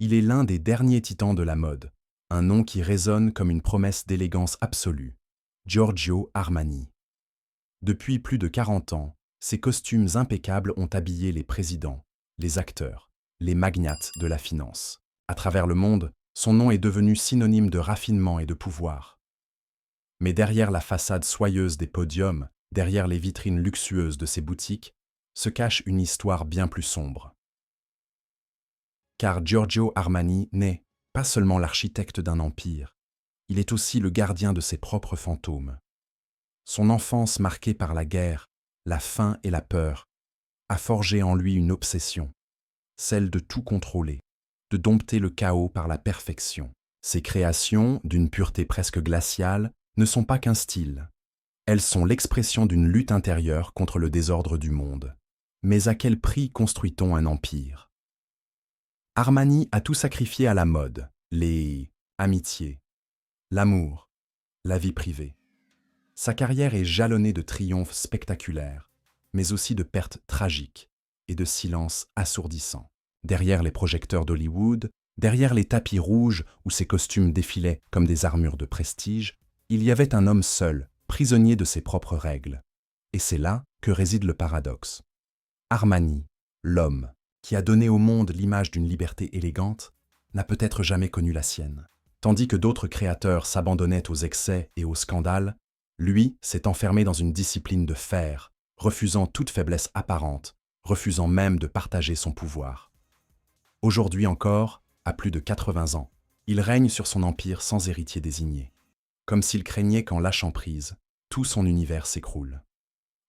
Il est l'un des derniers titans de la mode, un nom qui résonne comme une promesse d'élégance absolue. Giorgio Armani. Depuis plus de 40 ans, ses costumes impeccables ont habillé les présidents, les acteurs, les magnates de la finance. À travers le monde, son nom est devenu synonyme de raffinement et de pouvoir. Mais derrière la façade soyeuse des podiums, derrière les vitrines luxueuses de ses boutiques, se cache une histoire bien plus sombre. Car Giorgio Armani n'est pas seulement l'architecte d'un empire, il est aussi le gardien de ses propres fantômes. Son enfance marquée par la guerre, la faim et la peur, a forgé en lui une obsession, celle de tout contrôler, de dompter le chaos par la perfection. Ses créations, d'une pureté presque glaciale, ne sont pas qu'un style. Elles sont l'expression d'une lutte intérieure contre le désordre du monde. Mais à quel prix construit-on un empire? Armani a tout sacrifié à la mode, les amitiés, l'amour, la vie privée. Sa carrière est jalonnée de triomphes spectaculaires, mais aussi de pertes tragiques et de silences assourdissants. Derrière les projecteurs d'Hollywood, derrière les tapis rouges où ses costumes défilaient comme des armures de prestige, il y avait un homme seul, prisonnier de ses propres règles. Et c'est là que réside le paradoxe. Armani, l'homme, qui a donné au monde l'image d'une liberté élégante, n'a peut-être jamais connu la sienne. Tandis que d'autres créateurs s'abandonnaient aux excès et aux scandales, lui s'est enfermé dans une discipline de fer, refusant toute faiblesse apparente, refusant même de partager son pouvoir. Aujourd'hui encore, à plus de 80 ans, il règne sur son empire sans héritier désigné, comme s'il craignait qu'en lâchant prise, tout son univers s'écroule.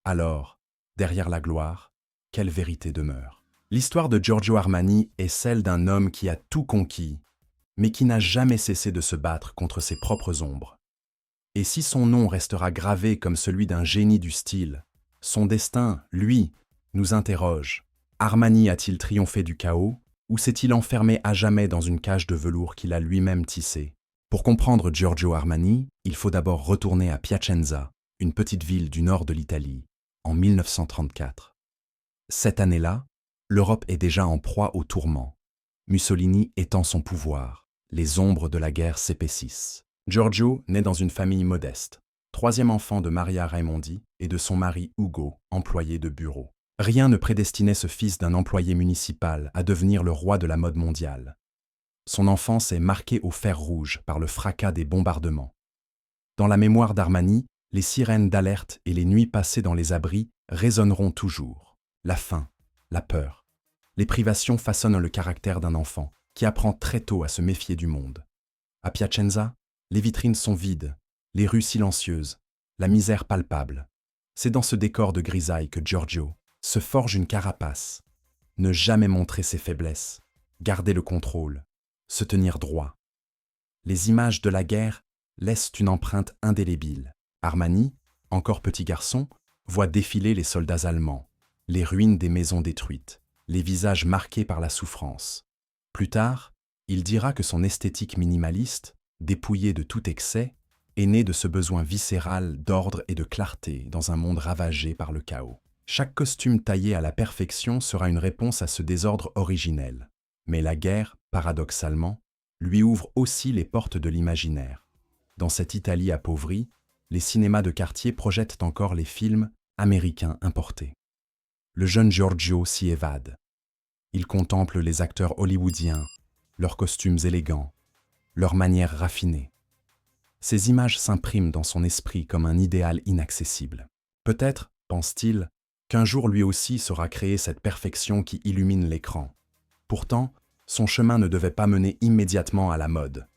Alors, derrière la gloire, quelle vérité demeure? L'histoire de Giorgio Armani est celle d'un homme qui a tout conquis, mais qui n'a jamais cessé de se battre contre ses propres ombres. Et si son nom restera gravé comme celui d'un génie du style, son destin, lui, nous interroge. Armani a-t-il triomphé du chaos, ou s'est-il enfermé à jamais dans une cage de velours qu'il a lui-même tissée? Pour comprendre Giorgio Armani, il faut d'abord retourner à Piacenza, une petite ville du nord de l'Italie, en 1934. Cette année-là, l'Europe est déjà en proie aux tourments. Mussolini étend son pouvoir. Les ombres de la guerre s'épaississent. Giorgio naît dans une famille modeste, troisième enfant de Maria Raimondi et de son mari Ugo, employé de bureau. Rien ne prédestinait ce fils d'un employé municipal à devenir le roi de la mode mondiale. Son enfance est marquée au fer rouge par le fracas des bombardements. Dans la mémoire d'Armani, les sirènes d'alerte et les nuits passées dans les abris résonneront toujours. La faim, la peur, les privations façonnent le caractère d'un enfant qui apprend très tôt à se méfier du monde. À Piacenza, les vitrines sont vides, les rues silencieuses, la misère palpable. C'est dans ce décor de grisaille que Giorgio se forge une carapace. Ne jamais montrer ses faiblesses, garder le contrôle, se tenir droit. Les images de la guerre laissent une empreinte indélébile. Armani, encore petit garçon, voit défiler les soldats allemands, les ruines des maisons détruites, les visages marqués par la souffrance. Plus tard, il dira que son esthétique minimaliste, dépouillée de tout excès, est née de ce besoin viscéral d'ordre et de clarté dans un monde ravagé par le chaos. Chaque costume taillé à la perfection sera une réponse à ce désordre originel. Mais la guerre, paradoxalement, lui ouvre aussi les portes de l'imaginaire. Dans cette Italie appauvrie, les cinémas de quartier projettent encore les films américains importés. Le jeune Giorgio s'y évade. Il contemple les acteurs hollywoodiens, leurs costumes élégants, leurs manières raffinées. Ces images s'impriment dans son esprit comme un idéal inaccessible. Peut-être, pense-t-il, qu'un jour lui aussi saura créer cette perfection qui illumine l'écran. Pourtant, son chemin ne devait pas mener immédiatement à la mode.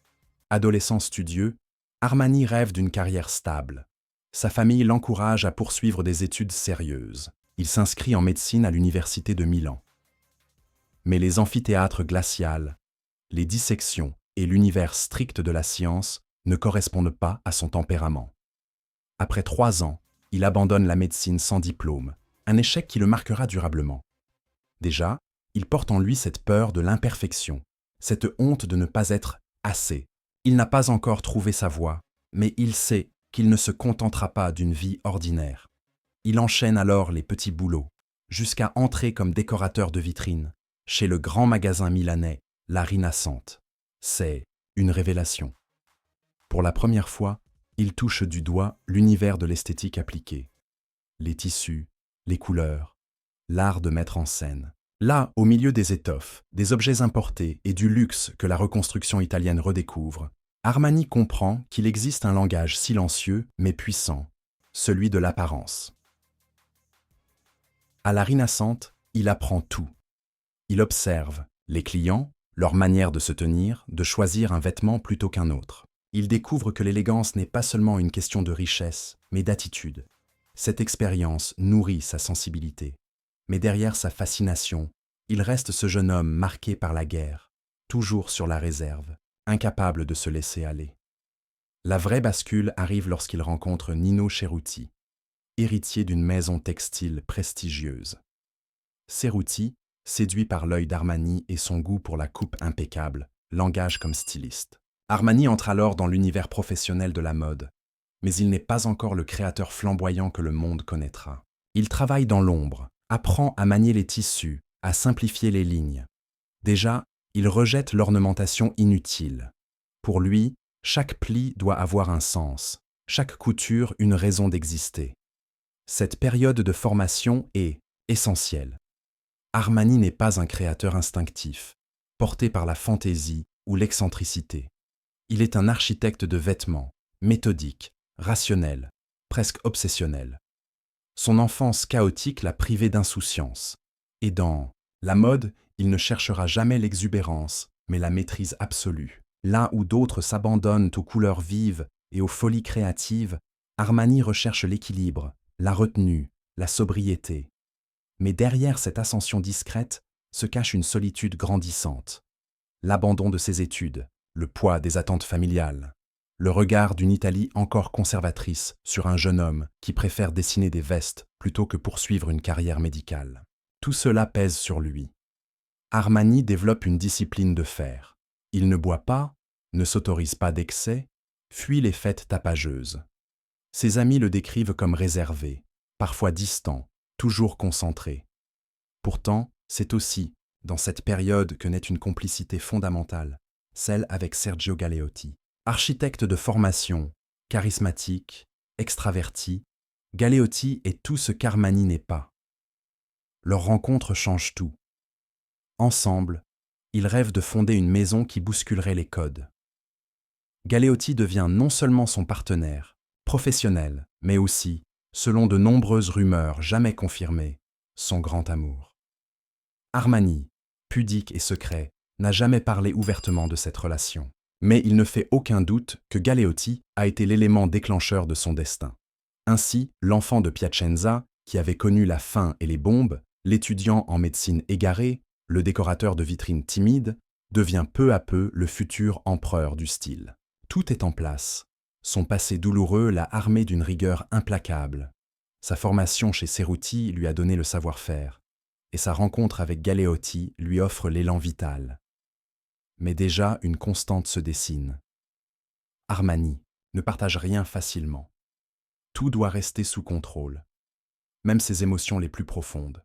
Adolescent studieux, Armani rêve d'une carrière stable. Sa famille l'encourage à poursuivre des études sérieuses. Il s'inscrit en médecine à l'université de Milan. Mais les amphithéâtres glacials, les dissections et l'univers strict de la science ne correspondent pas à son tempérament. Après 3 ans, il abandonne la médecine sans diplôme, un échec qui le marquera durablement. Déjà, il porte en lui cette peur de l'imperfection, cette honte de ne pas être assez. Il n'a pas encore trouvé sa voie, mais il sait qu'il ne se contentera pas d'une vie ordinaire. Il enchaîne alors les petits boulots, jusqu'à entrer comme décorateur de vitrines, chez le grand magasin milanais la riz naissante. C'est une révélation. Pour la première fois, il touche du doigt l'univers de l'esthétique appliquée. Les tissus, les couleurs, l'art de mettre en scène. Là, au milieu des étoffes, des objets importés et du luxe que la reconstruction italienne redécouvre, Armani comprend qu'il existe un langage silencieux mais puissant, celui de l'apparence. À la riz naissante, il apprend tout. Il observe les clients, leur manière de se tenir, de choisir un vêtement plutôt qu'un autre. Il découvre que l'élégance n'est pas seulement une question de richesse, mais d'attitude. Cette expérience nourrit sa sensibilité. Mais derrière sa fascination, il reste ce jeune homme marqué par la guerre, toujours sur la réserve, incapable de se laisser aller. La vraie bascule arrive lorsqu'il rencontre Nino Cerruti, héritier d'une maison textile prestigieuse. Cerruti, séduit par l'œil d'Armani et son goût pour la coupe impeccable, l'engage comme styliste. Armani entre alors dans l'univers professionnel de la mode, mais il n'est pas encore le créateur flamboyant que le monde connaîtra. Il travaille dans l'ombre, apprend à manier les tissus, à simplifier les lignes. Déjà, il rejette l'ornementation inutile. Pour lui, chaque pli doit avoir un sens, chaque couture une raison d'exister. Cette période de formation est essentielle. Armani n'est pas un créateur instinctif, porté par la fantaisie ou l'excentricité. Il est un architecte de vêtements, méthodique, rationnel, presque obsessionnel. Son enfance chaotique l'a privé d'insouciance. Et dans la mode, il ne cherchera jamais l'exubérance, mais la maîtrise absolue. Là où d'autres s'abandonnent aux couleurs vives et aux folies créatives, Armani recherche l'équilibre, la retenue, la sobriété. Mais derrière cette ascension discrète se cache une solitude grandissante. L'abandon de ses études, le poids des attentes familiales, le regard d'une Italie encore conservatrice sur un jeune homme qui préfère dessiner des vestes plutôt que poursuivre une carrière médicale. Tout cela pèse sur lui. Armani développe une discipline de fer. Il ne boit pas, ne s'autorise pas d'excès, fuit les fêtes tapageuses. Ses amis le décrivent comme réservé, parfois distant, toujours concentré. Pourtant, c'est aussi dans cette période que naît une complicité fondamentale, celle avec Sergio Galeotti. Architecte de formation, charismatique, extraverti, Galeotti est tout ce qu'Armani n'est pas. Leur rencontre change tout. Ensemble, ils rêvent de fonder une maison qui bousculerait les codes. Galeotti devient non seulement son partenaire, professionnel, mais aussi, selon de nombreuses rumeurs jamais confirmées, son grand amour. Armani, pudique et secret, n'a jamais parlé ouvertement de cette relation. Mais il ne fait aucun doute que Galeotti a été l'élément déclencheur de son destin. Ainsi, l'enfant de Piacenza, qui avait connu la faim et les bombes, l'étudiant en médecine égaré, le décorateur de vitrines timide, devient peu à peu le futur empereur du style. Tout est en place. Son passé douloureux l'a armé d'une rigueur implacable. Sa formation chez Cerruti lui a donné le savoir-faire, et sa rencontre avec Galeotti lui offre l'élan vital. Mais déjà une constante se dessine. Armani ne partage rien facilement. Tout doit rester sous contrôle, même ses émotions les plus profondes.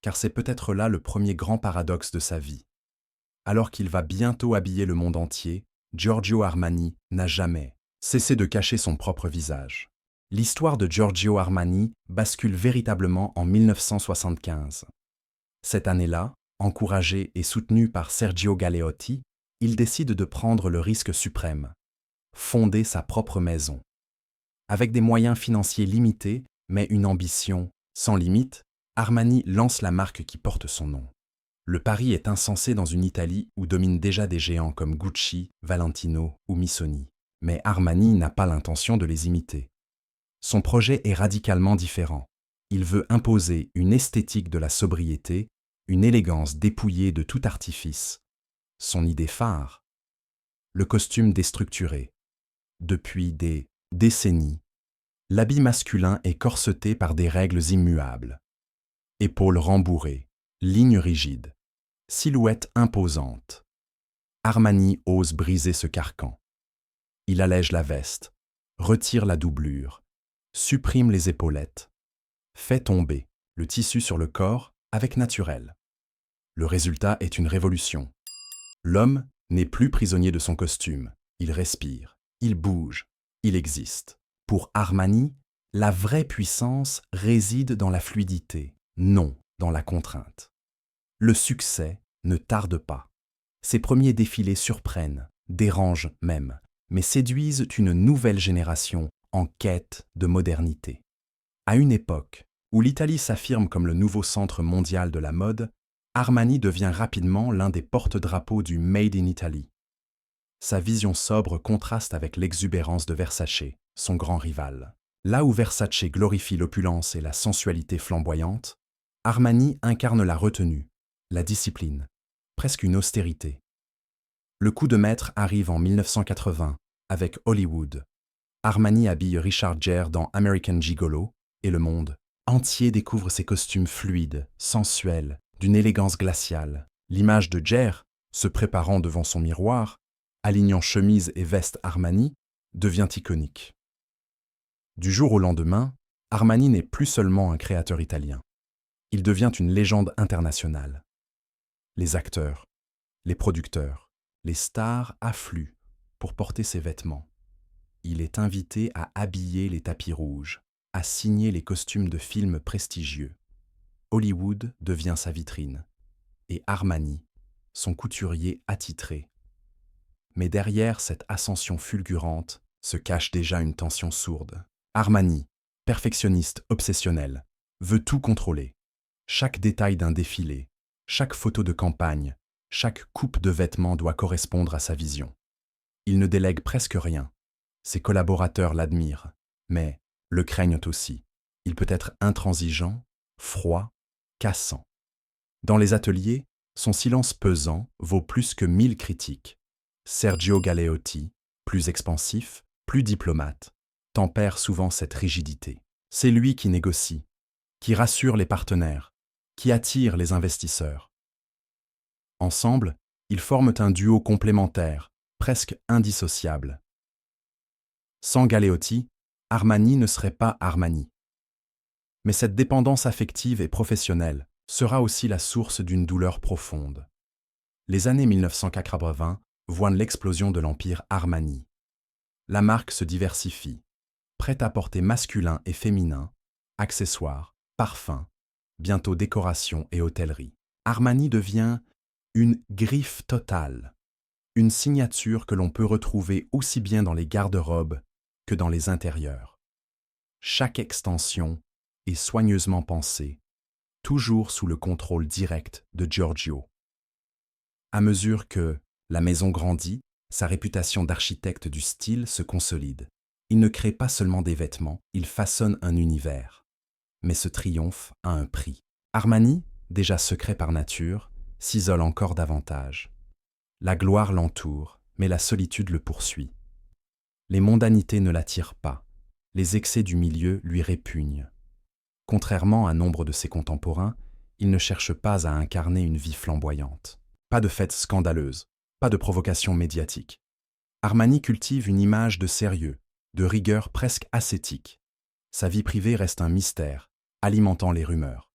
Car c'est peut-être là le premier grand paradoxe de sa vie. Alors qu'il va bientôt habiller le monde entier, Giorgio Armani n'a jamais cessé de cacher son propre visage. L'histoire de Giorgio Armani bascule véritablement en 1975. Cette année-là, encouragé et soutenu par Sergio Galeotti, il décide de prendre le risque suprême, fonder sa propre maison. Avec des moyens financiers limités, mais une ambition sans limite, Armani lance la marque qui porte son nom. Le pari est insensé dans une Italie où dominent déjà des géants comme Gucci, Valentino ou Missoni. Mais Armani n'a pas l'intention de les imiter. Son projet est radicalement différent. Il veut imposer une esthétique de la sobriété, une élégance dépouillée de tout artifice. Son idée phare, le costume déstructuré. Depuis des décennies, l'habit masculin est corseté par des règles immuables. Épaules rembourrées, lignes rigides, silhouette imposante. Armani ose briser ce carcan. Il allège la veste, retire la doublure, supprime les épaulettes, fait tomber le tissu sur le corps avec naturel. Le résultat est une révolution. L'homme n'est plus prisonnier de son costume. Il respire, il bouge, il existe. Pour Armani, la vraie puissance réside dans la fluidité, non dans la contrainte. Le succès ne tarde pas. Ses premiers défilés surprennent, dérangent même, mais séduisent une nouvelle génération en quête de modernité. À une époque où l'Italie s'affirme comme le nouveau centre mondial de la mode, Armani devient rapidement l'un des porte-drapeaux du Made in Italy. Sa vision sobre contraste avec l'exubérance de Versace, son grand rival. Là où Versace glorifie l'opulence et la sensualité flamboyante, Armani incarne la retenue, la discipline, presque une austérité. Le coup de maître arrive en 1980 avec Hollywood. Armani habille Richard Gere dans American Gigolo et le monde entier découvre ses costumes fluides, sensuels, d'une élégance glaciale. L'image de Gere, se préparant devant son miroir, alignant chemise et veste Armani, devient iconique. Du jour au lendemain, Armani n'est plus seulement un créateur italien. Il devient une légende internationale. Les acteurs, les producteurs, les stars affluent pour porter ses vêtements. Il est invité à habiller les tapis rouges, à signer les costumes de films prestigieux. Hollywood devient sa vitrine, et Armani, son couturier attitré. Mais derrière cette ascension fulgurante se cache déjà une tension sourde. Armani, perfectionniste obsessionnel, veut tout contrôler. Chaque détail d'un défilé, chaque photo de campagne, chaque coupe de vêtements doit correspondre à sa vision. Il ne délègue presque rien. Ses collaborateurs l'admirent, mais le craignent aussi. Il peut être intransigeant, froid, cassant. Dans les ateliers, son silence pesant vaut plus que 1000 critiques. Sergio Galeotti, plus expansif, plus diplomate, tempère souvent cette rigidité. C'est lui qui négocie, qui rassure les partenaires, qui attire les investisseurs. Ensemble, ils forment un duo complémentaire, presque indissociable. Sans Galeotti, Armani ne serait pas Armani. Mais cette dépendance affective et professionnelle sera aussi la source d'une douleur profonde. Les années 1980 voient l'explosion de l'empire Armani. La marque se diversifie, prêt-à-porter masculin et féminin, accessoires, parfums, bientôt décoration et hôtellerie. Armani devient une griffe totale, une signature que l'on peut retrouver aussi bien dans les garde-robes que dans les intérieurs. Chaque extension est soigneusement pensée, toujours sous le contrôle direct de Giorgio. À mesure que la maison grandit, sa réputation d'architecte du style se consolide. Il ne crée pas seulement des vêtements, il façonne un univers. Mais ce triomphe a un prix. Armani, déjà secret par nature, s'isole encore davantage. La gloire l'entoure, mais la solitude le poursuit. Les mondanités ne l'attirent pas, les excès du milieu lui répugnent. Contrairement à nombre de ses contemporains, il ne cherche pas à incarner une vie flamboyante. Pas de fêtes scandaleuses, pas de provocations médiatiques. Armani cultive une image de sérieux, de rigueur presque ascétique. Sa vie privée reste un mystère, alimentant les rumeurs.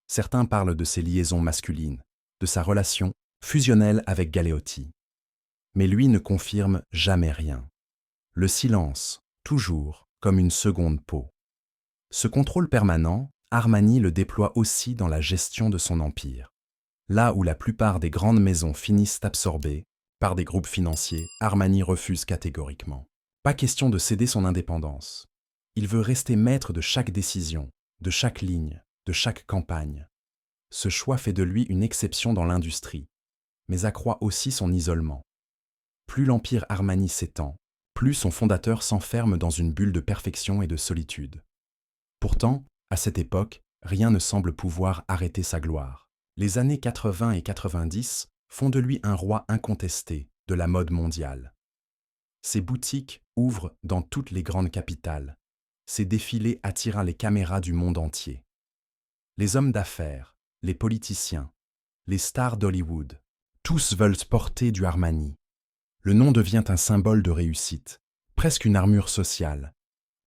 Certains parlent de ses liaisons masculines, de sa relation fusionnelle avec Galeotti. Mais lui ne confirme jamais rien. Le silence, toujours, comme une seconde peau. Ce contrôle permanent, Armani le déploie aussi dans la gestion de son empire. Là où la plupart des grandes maisons finissent absorbées par des groupes financiers, Armani refuse catégoriquement. Pas question de céder son indépendance. Il veut rester maître de chaque décision, de chaque ligne, de chaque campagne. Ce choix fait de lui une exception dans l'industrie, mais accroît aussi son isolement. Plus l'empire Armani s'étend, plus son fondateur s'enferme dans une bulle de perfection et de solitude. Pourtant, à cette époque, rien ne semble pouvoir arrêter sa gloire. Les années 80 et 90 font de lui un roi incontesté de la mode mondiale. Ses boutiques ouvrent dans toutes les grandes capitales. Ses défilés attirent les caméras du monde entier. Les hommes d'affaires, les politiciens, les stars d'Hollywood, tous veulent porter du Armani. Le nom devient un symbole de réussite, presque une armure sociale.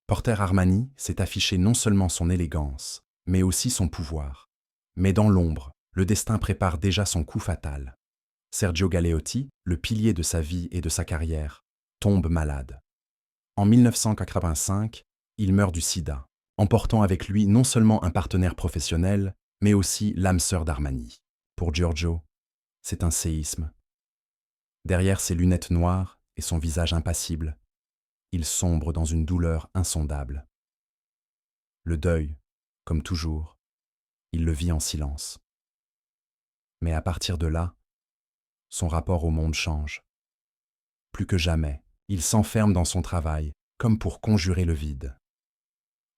Porter Armani, c'est afficher non seulement son élégance, mais aussi son pouvoir. Mais dans l'ombre, le destin prépare déjà son coup fatal. Sergio Galeotti, le pilier de sa vie et de sa carrière, tombe malade. En 1985, il meurt du sida, emportant avec lui non seulement un partenaire professionnel, mais aussi l'âme sœur d'Armani. Pour Giorgio, c'est un séisme. Derrière ses lunettes noires et son visage impassible, il sombre dans une douleur insondable. Le deuil, comme toujours, il le vit en silence. Mais à partir de là, son rapport au monde change. Plus que jamais, il s'enferme dans son travail, comme pour conjurer le vide.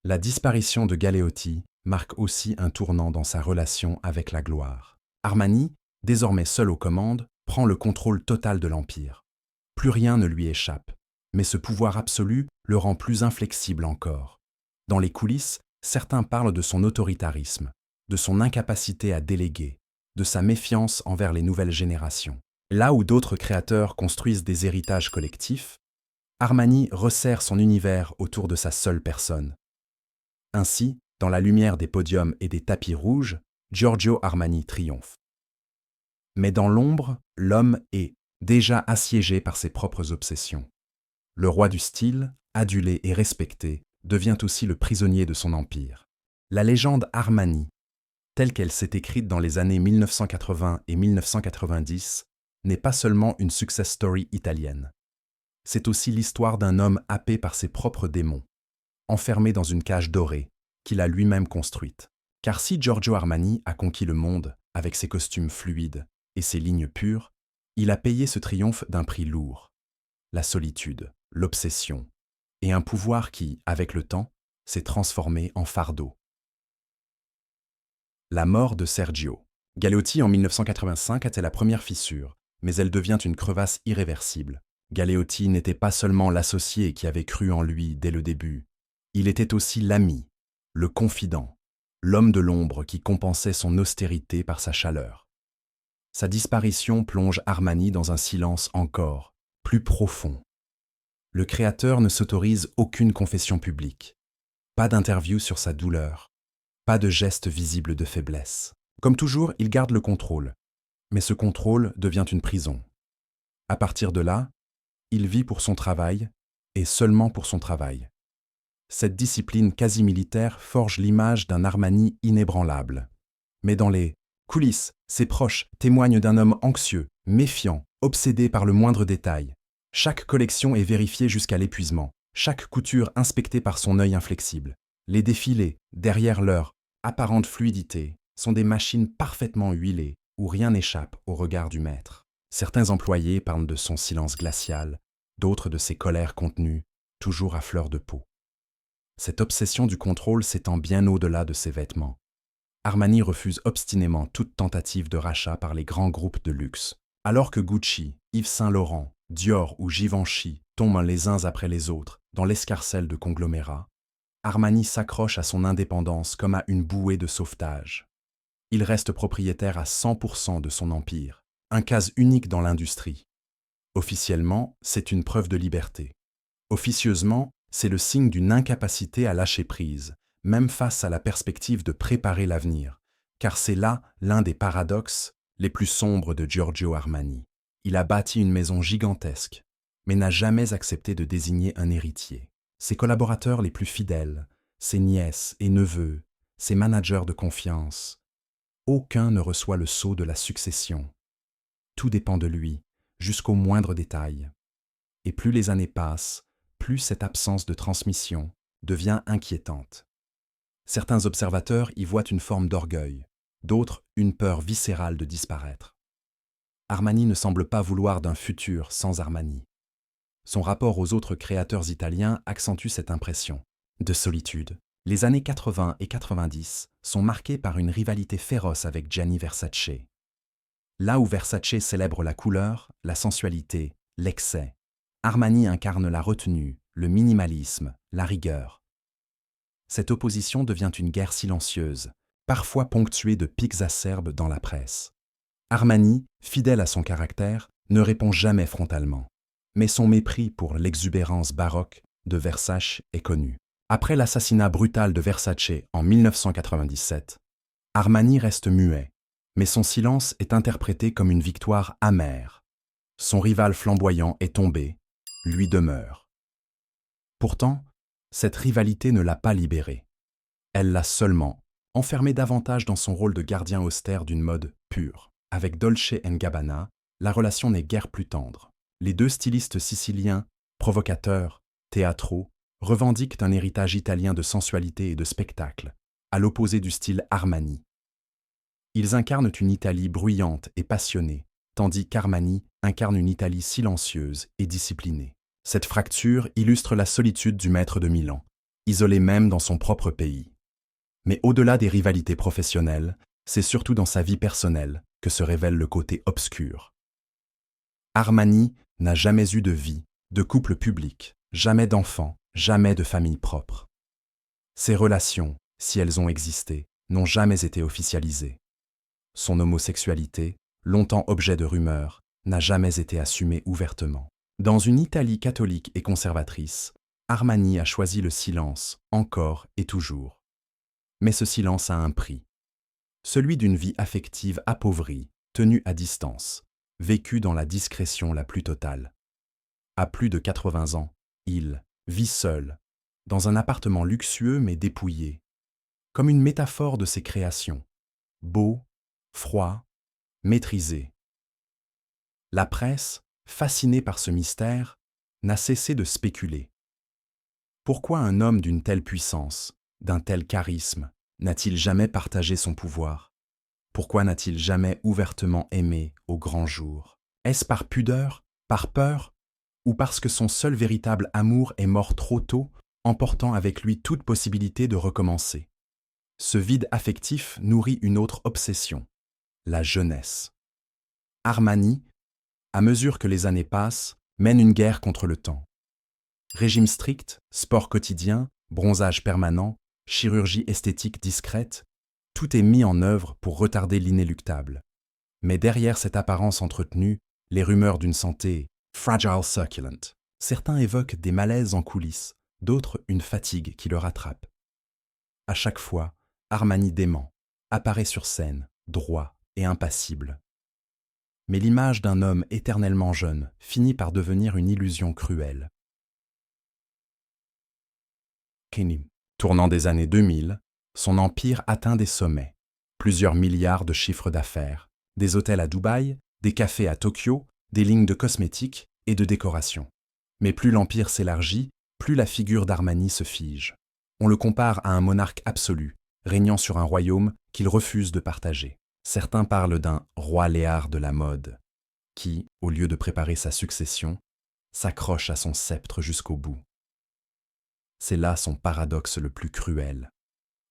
La disparition de Galeotti marque aussi un tournant dans sa relation avec la gloire. Armani, désormais seul aux commandes, prend le contrôle total de l'Empire. Plus rien ne lui échappe, mais ce pouvoir absolu le rend plus inflexible encore. Dans les coulisses, certains parlent de son autoritarisme, de son incapacité à déléguer, de sa méfiance envers les nouvelles générations. Là où d'autres créateurs construisent des héritages collectifs, Armani resserre son univers autour de sa seule personne. Ainsi, dans la lumière des podiums et des tapis rouges, Giorgio Armani triomphe. Mais dans l'ombre, l'homme est déjà assiégé par ses propres obsessions. Le roi du style, adulé et respecté, devient aussi le prisonnier de son empire. La légende Armani, telle qu'elle s'est écrite dans les années 1980 et 1990, n'est pas seulement une success story italienne. C'est aussi l'histoire d'un homme happé par ses propres démons, enfermé dans une cage dorée qu'il a lui-même construite. Car si Giorgio Armani a conquis le monde avec ses costumes fluides et ses lignes pures, il a payé ce triomphe d'un prix lourd. La solitude, l'obsession, et un pouvoir qui, avec le temps, s'est transformé en fardeau. La mort de Sergio. Galeotti en 1985 était la première fissure, mais elle devient une crevasse irréversible. Galeotti n'était pas seulement l'associé qui avait cru en lui dès le début, il était aussi l'ami, le confident, l'homme de l'ombre qui compensait son austérité par sa chaleur. Sa disparition plonge Armani dans un silence encore plus profond. Le créateur ne s'autorise aucune confession publique, pas d'interview sur sa douleur, pas de geste visible de faiblesse. Comme toujours, il garde le contrôle, mais ce contrôle devient une prison. À partir de là, il vit pour son travail, et seulement pour son travail. Cette discipline quasi-militaire forge l'image d'un Armani inébranlable. Mais dans les coulisses, ses proches témoignent d'un homme anxieux, méfiant, obsédé par le moindre détail. Chaque collection est vérifiée jusqu'à l'épuisement, chaque couture inspectée par son œil inflexible. Les défilés, derrière leur apparente fluidité, sont des machines parfaitement huilées, où rien n'échappe au regard du maître. Certains employés parlent de son silence glacial, d'autres de ses colères contenues, toujours à fleur de peau. Cette obsession du contrôle s'étend bien au-delà de ses vêtements. Armani refuse obstinément toute tentative de rachat par les grands groupes de luxe. Alors que Gucci, Yves Saint Laurent, Dior ou Givenchy tombent les uns après les autres dans l'escarcelle de conglomérats, Armani s'accroche à son indépendance comme à une bouée de sauvetage. Il reste propriétaire à 100% de son empire, un cas unique dans l'industrie. Officiellement, c'est une preuve de liberté. Officieusement, c'est le signe d'une incapacité à lâcher prise, même face à la perspective de préparer l'avenir, car c'est là l'un des paradoxes les plus sombres de Giorgio Armani. Il a bâti une maison gigantesque, mais n'a jamais accepté de désigner un héritier. Ses collaborateurs les plus fidèles, ses nièces et neveux, ses managers de confiance, aucun ne reçoit le sceau de la succession. Tout dépend de lui, jusqu'au moindre détail. Et plus les années passent, plus cette absence de transmission devient inquiétante. Certains observateurs y voient une forme d'orgueil, d'autres une peur viscérale de disparaître. Armani ne semble pas vouloir d'un futur sans Armani. Son rapport aux autres créateurs italiens accentue cette impression de solitude. Les années 80 et 90 sont marquées par une rivalité féroce avec Gianni Versace. Là où Versace célèbre la couleur, la sensualité, l'excès, Armani incarne la retenue, le minimalisme, la rigueur. Cette opposition devient une guerre silencieuse, parfois ponctuée de pics acerbes dans la presse. Armani, fidèle à son caractère, ne répond jamais frontalement. Mais son mépris pour l'exubérance baroque de Versace est connu. Après l'assassinat brutal de Versace en 1997, Armani reste muet, Mais son silence est interprété comme une victoire amère. Son rival flamboyant est tombé, lui demeure. Pourtant, cette rivalité ne l'a pas libéré. Elle l'a seulement enfermé davantage dans son rôle de gardien austère d'une mode pure. Avec Dolce & Gabbana, la relation n'est guère plus tendre. Les deux stylistes siciliens, provocateurs, théâtraux, revendiquent un héritage italien de sensualité et de spectacle, à l'opposé du style Armani. Ils incarnent une Italie bruyante et passionnée, tandis qu'Armani incarne une Italie silencieuse et disciplinée. Cette fracture illustre la solitude du maître de Milan, isolé même dans son propre pays. Mais au-delà des rivalités professionnelles, c'est surtout dans sa vie personnelle que se révèle le côté obscur. Armani n'a jamais eu de vie, de couple public, jamais d'enfants, jamais de famille propre. Ses relations, si elles ont existé, n'ont jamais été officialisées. Son homosexualité, longtemps objet de rumeurs, n'a jamais été assumée ouvertement. Dans une Italie catholique et conservatrice, Armani a choisi le silence, encore et toujours. Mais ce silence a un prix. Celui d'une vie affective appauvrie, tenue à distance, vécue dans la discrétion la plus totale. À plus de 80 ans, il vit seul, dans un appartement luxueux mais dépouillé, comme une métaphore de ses créations, beau, froid, maîtrisé. La presse, fascinée par ce mystère, n'a cessé de spéculer. Pourquoi un homme d'une telle puissance, d'un tel charisme, n'a-t-il jamais partagé son pouvoir? Pourquoi n'a-t-il jamais ouvertement aimé au grand jour? Est-ce par pudeur, par peur, ou parce que son seul véritable amour est mort trop tôt, emportant avec lui toute possibilité de recommencer? Ce vide affectif nourrit une autre obsession, la jeunesse. Armani, à mesure que les années passent, mène une guerre contre le temps. Régime strict, sport quotidien, bronzage permanent, chirurgie esthétique discrète, tout est mis en œuvre pour retarder l'inéluctable. Mais derrière cette apparence entretenue, les rumeurs d'une santé fragile succulent. Certains évoquent des malaises en coulisses, d'autres une fatigue qui le rattrape. À chaque fois, Armani dément, apparaît sur scène, droit et impassible. Mais l'image d'un homme éternellement jeune finit par devenir une illusion cruelle. Tournant des années 2000, son empire atteint des sommets. Plusieurs milliards de chiffres d'affaires, des hôtels à Dubaï, des cafés à Tokyo, des lignes de cosmétiques et de décoration. Mais plus l'empire s'élargit, plus la figure d'Armani se fige. On le compare à un monarque absolu, régnant sur un royaume qu'il refuse de partager. Certains parlent d'un roi Léar de la mode, qui, au lieu de préparer sa succession, s'accroche à son sceptre jusqu'au bout. C'est là son paradoxe le plus cruel.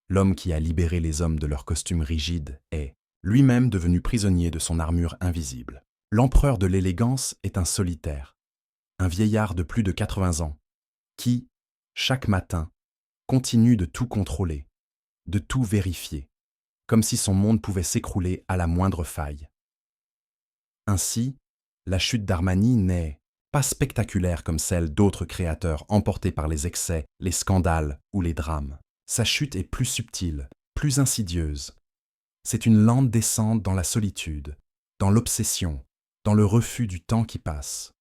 L'homme qui a libéré les hommes de leurs costumes rigides est, lui-même devenu prisonnier de son armure invisible. L'empereur de l'élégance est un solitaire, un vieillard de plus de 80 ans, qui, chaque matin, continue de tout contrôler, de tout vérifier, comme si son monde pouvait s'écrouler à la moindre faille. Ainsi, la chute d'Armani n'est pas spectaculaire comme celle d'autres créateurs emportés par les excès, les scandales ou les drames. Sa chute est plus subtile, plus insidieuse. C'est une lente descente dans la solitude, dans l'obsession, dans le refus du temps qui passe.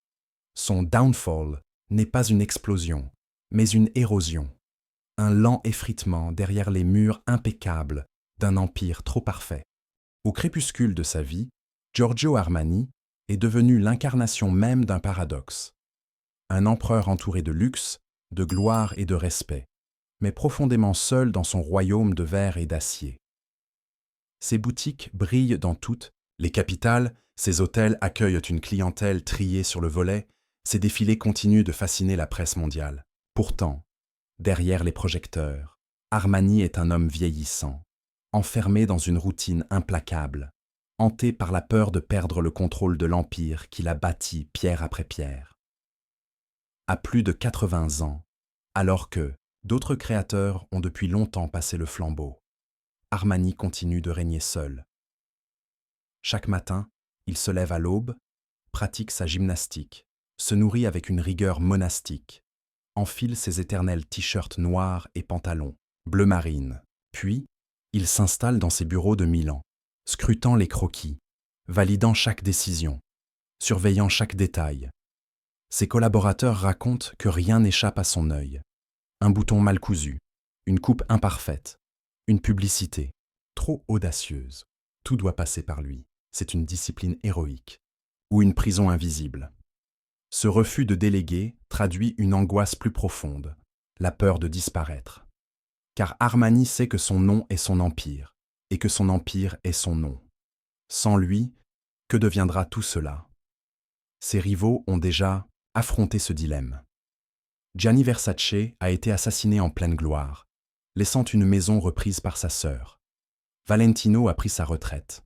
Son downfall n'est pas une explosion, mais une érosion, un lent effritement derrière les murs impeccables d'un empire trop parfait. Au crépuscule de sa vie, Giorgio Armani est devenu l'incarnation même d'un paradoxe. Un empereur entouré de luxe, de gloire et de respect, mais profondément seul dans son royaume de verre et d'acier. Ses boutiques brillent dans toutes les capitales, ses hôtels accueillent une clientèle triée sur le volet, ses défilés continuent de fasciner la presse mondiale. Pourtant, derrière les projecteurs, Armani est un homme vieillissant, enfermé dans une routine implacable, hanté par la peur de perdre le contrôle de l'empire qu'il a bâti pierre après pierre. À plus de 80 ans, alors que d'autres créateurs ont depuis longtemps passé le flambeau, Armani continue de régner seul. Chaque matin, il se lève à l'aube, pratique sa gymnastique, se nourrit avec une rigueur monastique, enfile ses éternels t-shirts noirs et pantalons, bleu marine, puis il s'installe dans ses bureaux de Milan, scrutant les croquis, validant chaque décision, surveillant chaque détail. Ses collaborateurs racontent que rien n'échappe à son œil. Un bouton mal cousu, une coupe imparfaite, une publicité trop audacieuse. Tout doit passer par lui. C'est une discipline héroïque. Ou une prison invisible. Ce refus de déléguer traduit une angoisse plus profonde, la peur de disparaître. Car Armani sait que son nom est son empire, et que son empire est son nom. Sans lui, que deviendra tout cela? Ses rivaux ont déjà affronté ce dilemme. Gianni Versace a été assassiné en pleine gloire, laissant une maison reprise par sa sœur. Valentino a pris sa retraite,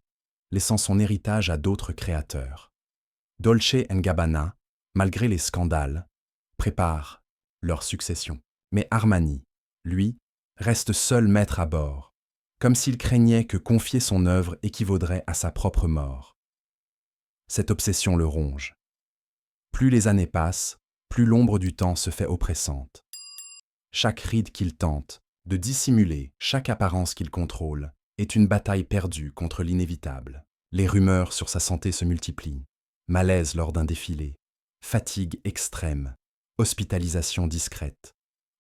laissant son héritage à d'autres créateurs. Dolce & Gabbana, malgré les scandales, prépare leur succession. Mais Armani, lui, reste seul maître à bord, comme s'il craignait que confier son œuvre équivaudrait à sa propre mort. Cette obsession le ronge. Plus les années passent, plus l'ombre du temps se fait oppressante. Chaque ride qu'il tente de dissimuler, chaque apparence qu'il contrôle, est une bataille perdue contre l'inévitable. Les rumeurs sur sa santé se multiplient. Malaise lors d'un défilé, fatigue extrême, hospitalisation discrète.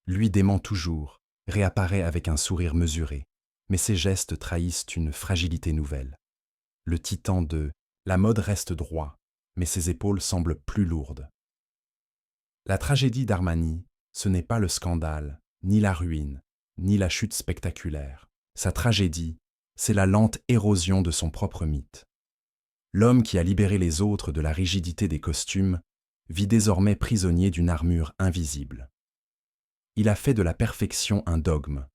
Lui dément toujours, réapparaît avec un sourire mesuré, mais ses gestes trahissent une fragilité nouvelle. Le titan de « la mode reste droit », mais ses épaules semblent plus lourdes. La tragédie d'Armani, ce n'est pas le scandale, ni la ruine, ni la chute spectaculaire. Sa tragédie, c'est la lente érosion de son propre mythe. L'homme qui a libéré les autres de la rigidité des costumes vit désormais prisonnier d'une armure invisible. Il a fait de la perfection un dogme,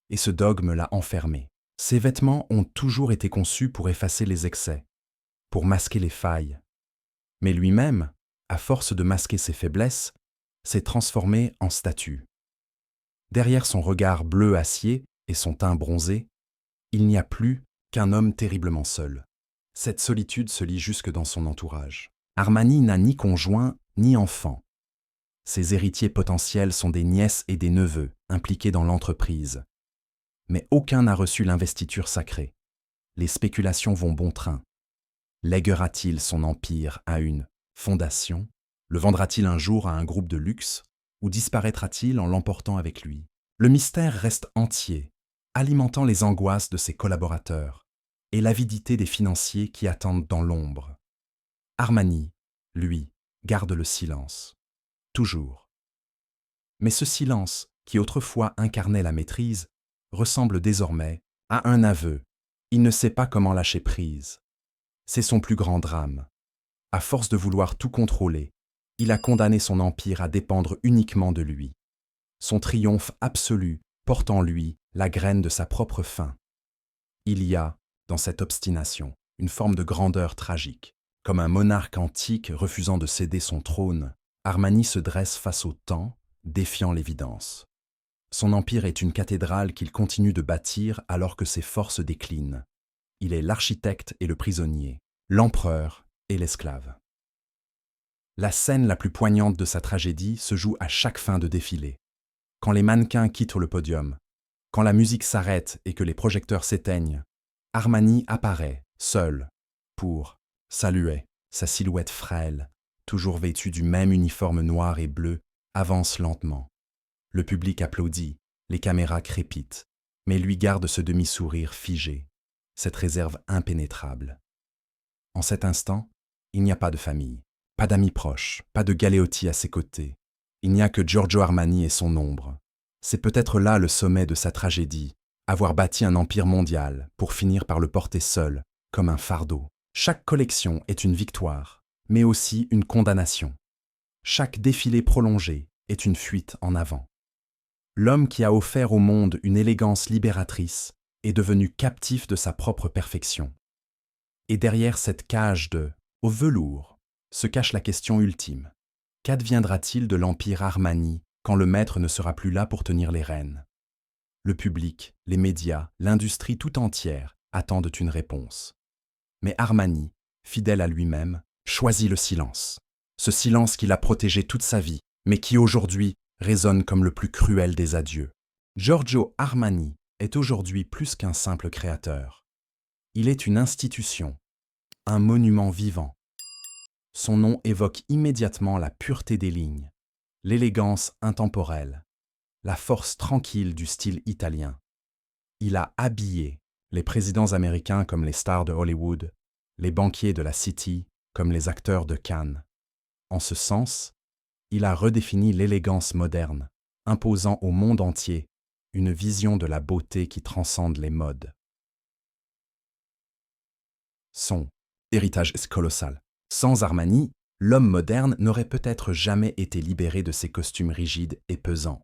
et ce dogme l'a enfermé. Ses vêtements ont toujours été conçus pour effacer les excès, pour masquer les failles. Mais lui-même, à force de masquer ses faiblesses, s'est transformé en statue. Derrière son regard bleu acier et son teint bronzé, il n'y a plus qu'un homme terriblement seul. Cette solitude se lit jusque dans son entourage. Armani n'a ni conjoint ni enfant. Ses héritiers potentiels sont des nièces et des neveux impliqués dans l'entreprise. Mais aucun n'a reçu l'investiture sacrée. Les spéculations vont bon train. Léguera-t-il son empire à une fondation? Le vendra-t-il un jour à un groupe de luxe? Ou disparaîtra-t-il en l'emportant avec lui? Le mystère reste entier, alimentant les angoisses de ses collaborateurs et l'avidité des financiers qui attendent dans l'ombre. Armani, lui, garde le silence. Toujours. Mais ce silence, qui autrefois incarnait la maîtrise, ressemble désormais à un aveu. Il ne sait pas comment lâcher prise. C'est son plus grand drame. À force de vouloir tout contrôler, il a condamné son empire à dépendre uniquement de lui. Son triomphe absolu porte en lui la graine de sa propre fin. Il y a, dans cette obstination, une forme de grandeur tragique. Comme un monarque antique refusant de céder son trône, Armani se dresse face au temps, défiant l'évidence. Son empire est une cathédrale qu'il continue de bâtir alors que ses forces déclinent. Il est l'architecte et le prisonnier, l'empereur et l'esclave. La scène la plus poignante de sa tragédie se joue à chaque fin de défilé. Quand les mannequins quittent le podium, quand la musique s'arrête et que les projecteurs s'éteignent, Armani apparaît, seul, pour saluer. Sa silhouette frêle, toujours vêtue du même uniforme noir et bleu, avance lentement. Le public applaudit, les caméras crépitent, mais lui garde ce demi-sourire figé, cette réserve impénétrable. En cet instant, il n'y a pas de famille, pas d'amis proches, pas de Galeotti à ses côtés. Il n'y a que Giorgio Armani et son ombre. C'est peut-être là le sommet de sa tragédie, avoir bâti un empire mondial pour finir par le porter seul, comme un fardeau. Chaque collection est une victoire, mais aussi une condamnation. Chaque défilé prolongé est une fuite en avant. L'homme qui a offert au monde une élégance libératrice est devenu captif de sa propre perfection. Et derrière cette cage au velours se cache la question ultime. Qu'adviendra-t-il de l'empire Armani quand le maître ne sera plus là pour tenir les rênes? Le public, les médias, l'industrie tout entière attendent une réponse. Mais Armani, fidèle à lui-même, choisit le silence. Ce silence qu'il a protégé toute sa vie, mais qui aujourd'hui résonne comme le plus cruel des adieux. Giorgio Armani est aujourd'hui plus qu'un simple créateur. Il est une institution, un monument vivant. Son nom évoque immédiatement la pureté des lignes, l'élégance intemporelle, la force tranquille du style italien. Il a habillé les présidents américains comme les stars de Hollywood, les banquiers de la City comme les acteurs de Cannes. En ce sens, il a redéfini l'élégance moderne, imposant au monde entier une vision de la beauté qui transcende les modes. Son héritage est colossal. Sans Armani, l'homme moderne n'aurait peut-être jamais été libéré de ses costumes rigides et pesants.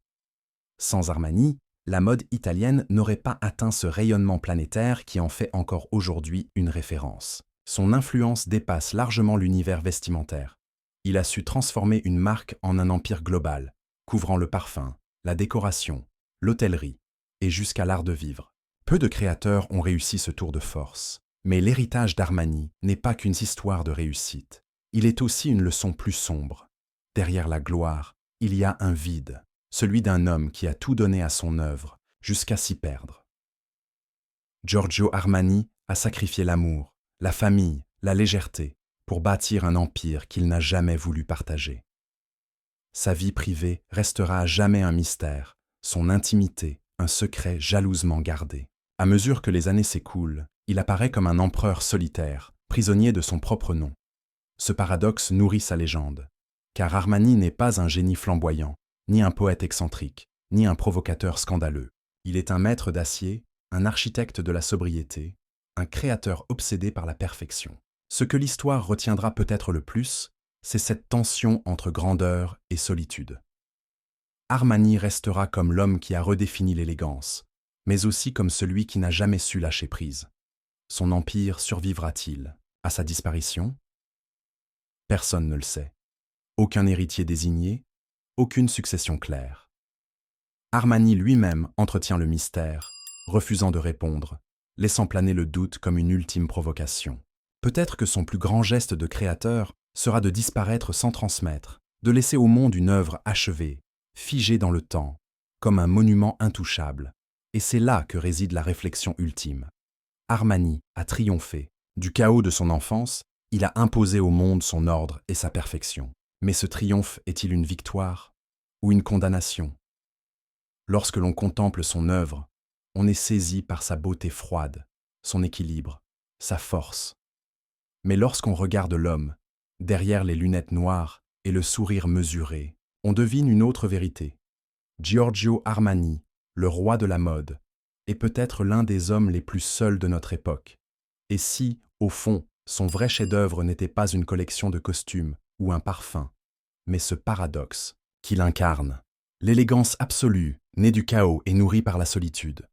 Sans Armani, la mode italienne n'aurait pas atteint ce rayonnement planétaire qui en fait encore aujourd'hui une référence. Son influence dépasse largement l'univers vestimentaire. Il a su transformer une marque en un empire global, couvrant le parfum, la décoration, l'hôtellerie et jusqu'à l'art de vivre. Peu de créateurs ont réussi ce tour de force. Mais l'héritage d'Armani n'est pas qu'une histoire de réussite. Il est aussi une leçon plus sombre. Derrière la gloire, il y a un vide, celui d'un homme qui a tout donné à son œuvre, jusqu'à s'y perdre. Giorgio Armani a sacrifié l'amour, la famille, la légèreté, pour bâtir un empire qu'il n'a jamais voulu partager. Sa vie privée restera à jamais un mystère, son intimité, un secret jalousement gardé. À mesure que les années s'écoulent, il apparaît comme un empereur solitaire, prisonnier de son propre nom. Ce paradoxe nourrit sa légende, car Armani n'est pas un génie flamboyant, ni un poète excentrique, ni un provocateur scandaleux. Il est un maître d'acier, un architecte de la sobriété, un créateur obsédé par la perfection. Ce que l'histoire retiendra peut-être le plus, c'est cette tension entre grandeur et solitude. Armani restera comme l'homme qui a redéfini l'élégance, mais aussi comme celui qui n'a jamais su lâcher prise. Son empire survivra-t-il à sa disparition? Personne ne le sait. Aucun héritier désigné, aucune succession claire. Armani lui-même entretient le mystère, refusant de répondre, laissant planer le doute comme une ultime provocation. Peut-être que son plus grand geste de créateur sera de disparaître sans transmettre, de laisser au monde une œuvre achevée, figée dans le temps, comme un monument intouchable. Et c'est là que réside la réflexion ultime. Armani a triomphé. Du chaos de son enfance, il a imposé au monde son ordre et sa perfection. Mais ce triomphe est-il une victoire ou une condamnation? Lorsque l'on contemple son œuvre, on est saisi par sa beauté froide, son équilibre, sa force. Mais lorsqu'on regarde l'homme, derrière les lunettes noires et le sourire mesuré, on devine une autre vérité. Giorgio Armani, le roi de la mode, est peut-être l'un des hommes les plus seuls de notre époque. Et si, au fond, son vrai chef-d'œuvre n'était pas une collection de costumes ou un parfum, mais ce paradoxe qu'il incarne, l'élégance absolue, née du chaos et nourrie par la solitude.